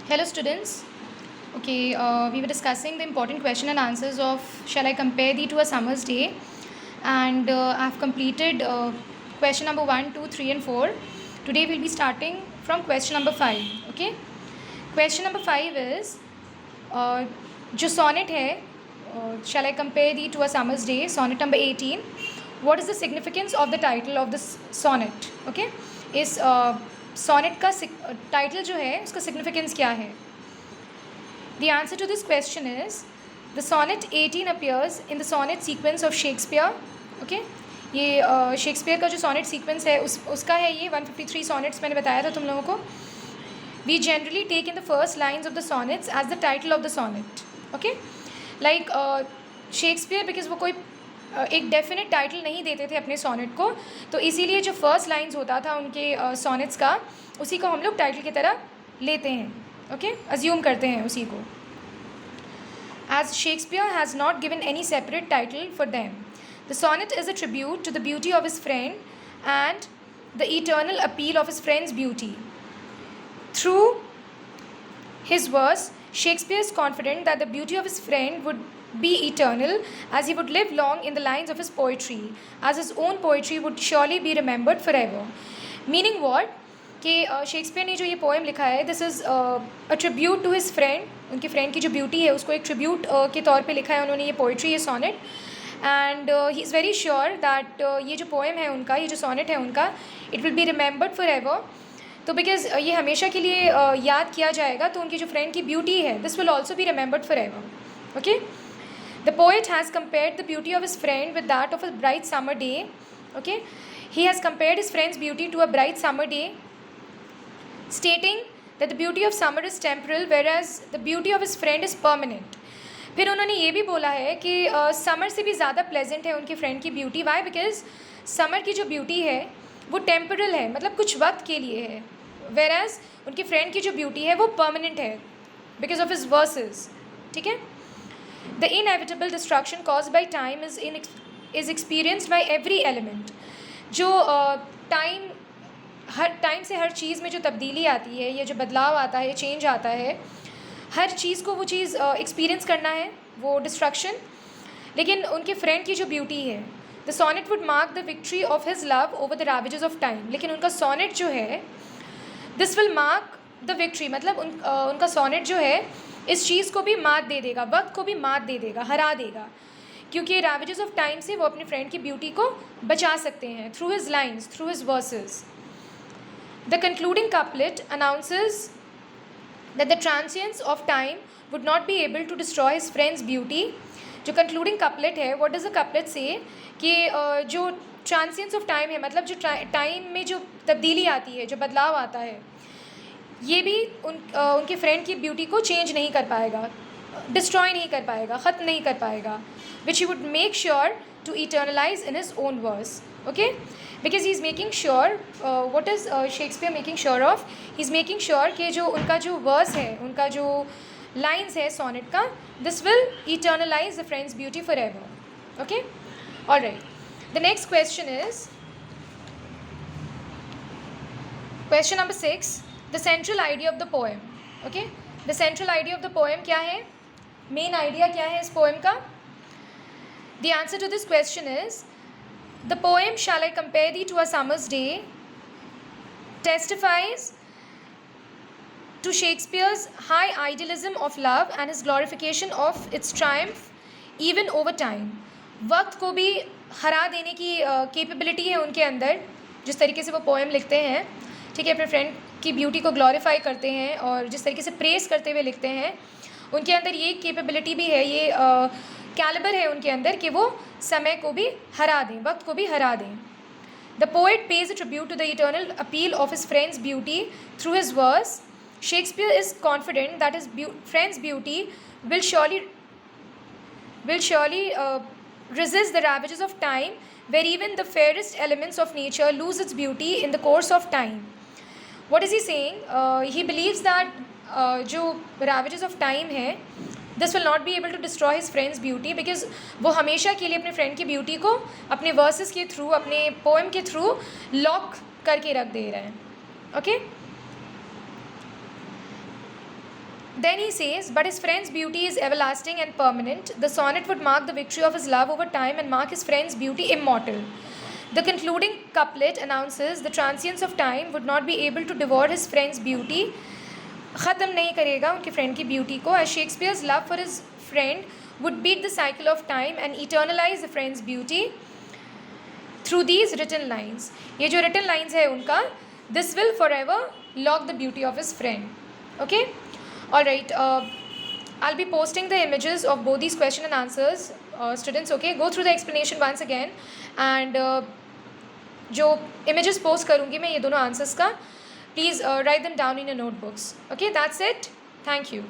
Hello students. Okay, we were discussing the important question and answers of shall I compare thee to a summer's day, and I've completed question number 1, 2, 3 and 4. Today we'll be starting from question number 5. Okay, question number 5 is जो sonnet है shall I compare thee to a summer's day, sonnet number 18. What is the significance of the title of this sonnet? Okay, इस sonnet का title जो है उसका significance क्या है? The answer to this question is the sonnet 18 appears in the sonnet sequence of Shakespeare. Okay, ये Shakespeare का जो sonnet sequence है उसका है ये 153 sonnets मैंने बताया था तुम लोगों को. We generally take in the first lines of the sonnets as the title of the sonnet. Okay, like Shakespeare because वो कोई एक डेफिनेट टाइटल नहीं देते थे अपने सोनेट को, तो इसीलिए जो फर्स्ट लाइंस होता था उनके सोनेट्स का उसी को हम लोग टाइटल की तरह लेते हैं. ओके, अज्यूम करते हैं उसी को. As Shakespeare has not given any separate title for them, the sonnet is a tribute to the beauty of his friend and the eternal appeal of his friend's beauty. Through his verse, Shakespeare is confident that the beauty of his friend would be eternal, as he would live long in the lines of his poetry, as his own poetry would surely be remembered forever. Meaning what? कि Shakespeare ने जो ये poem लिखा है, this is a tribute to his friend. उनकी friend की जो beauty है उसको एक ट्रिब्यूट के तौर पे लिखा है उन्होंने ये पोइट्री, ये sonnet. And he is very sure that ये जो पोएम है उनका, ये जो सोनेट है उनका, it will be remembered for ever. तो बिकॉज ये हमेशा के लिए याद किया जाएगा, तो उनकी जो फ्रेंड की ब्यूटी है this will also be remembered forever. Okay, the poet has compared the beauty of his friend with that of a bright summer day. Okay, he has compared his friend's beauty to a bright summer day, stating that the beauty of summer is temporal whereas the beauty of his friend is permanent. फिर उन्होंने ये भी बोला है कि summer से भी ज़्यादा प्लेजेंट है उनकी फ्रेंड की ब्यूटी. वाई? बिकॉज समर की जो ब्यूटी है वो टेम्परल है, मतलब कुछ वक्त के लिए है, वेराज उनकी फ्रेंड की जो ब्यूटी है वो परमानेंट है बिकॉज ऑफ हिज वर्सेस. ठीक है. The inevitable destruction caused by time is experienced by every element. जो हर टाइम से हर चीज़ में जो तब्दीली आती है, ये जो बदलाव आता है, चेंज आता है, हर चीज़ को वो चीज़ एक्सपीरियंस करना है, वो डिस्ट्रक्शन. लेकिन उनके फ्रेंड की जो ब्यूटी है, the sonnet would mark the victory of his love over the ravages of time. लेकिन उनका सोनेट जो है this will mark the victory, मतलब उनका सोनेट जो है इस चीज़ को भी मात दे देगा, वक्त को भी मात दे देगा, हरा देगा, क्योंकि रावेजेस ऑफ टाइम से वो अपने फ्रेंड की ब्यूटी को बचा सकते हैं through his lines, through his versus. The concluding couplet announces that the transience of time would not be able to destroy his friend's beauty. जो concluding couplet है, what does the couplet say? कि जो transience of time है, मतलब जो time में जो तब्दीली आती है, जो बदलाव आता है, ये भी उनके फ्रेंड की ब्यूटी को चेंज नहीं कर पाएगा, डिस्ट्रॉय नहीं कर पाएगा, ख़त्म नहीं कर पाएगा, which he would make sure to eternalize in his own verse. Okay, because he is making sure, what is Shakespeare making sure of? He is making sure कि जो उनका जो verse है, उनका जो lines है sonnet का, this will eternalize the friend's beauty forever. Okay, all right. The next question is question number 6. The central idea of the poem. Okay, the central idea of the poem क्या है? Main idea क्या है इस poem का? The answer to this question is the poem Shall I Compare Thee to a Summer's Day testifies to Shakespeare's high idealism of love and his glorification of its triumph even over time. वक्त को भी हरा देने की capability है उनके अंदर, जिस तरीके से वो पोएम लिखते हैं. ठीक है, अपने फ्रेंड की ब्यूटी को ग्लोरीफाई करते हैं और जिस तरीके से प्रेस करते हुए लिखते हैं, उनके अंदर ये कैपेबिलिटी भी है, ये कैलिबर है उनके अंदर कि वो समय को भी हरा दें, वक्त को भी हरा दें. The poet pays a tribute to the eternal appeal of his friend's beauty through his verse. Shakespeare is confident that his friend's beauty will surely resist the ravages of time, where even the fairest elements of nature lose its beauty in the course of time. What is he saying? He believes that जो ravages of time है, this will not be able to destroy his friend's beauty, because वो हमेशा के लिए अपने friend की beauty को अपने वर्सेस के थ्रू, अपने पोएम के थ्रू लॉक करके रख दे रहे हैं. Okay, Then he says, but his friend's beauty is everlasting and permanent. The sonnet would mark the victory of his love over time and mark his friend's beauty immortal. The concluding couplet announces the transience of time would not be able to devour his friend's beauty. ख़त्म नहीं करेगा उनके friend की beauty को. As Shakespeare's love for his friend would beat the cycle of time and eternalize the friend's beauty through these written lines. ये जो written lines है उनका, this will forever lock the beauty of his friend. Okay? Alright, I'll be posting the images of both these question and answers. Students, okay, go through the explanation once again, and जो images post करूँगी मैं ये दोनों answers का, please write them down in your notebooks. Okay, that's it. Thank you.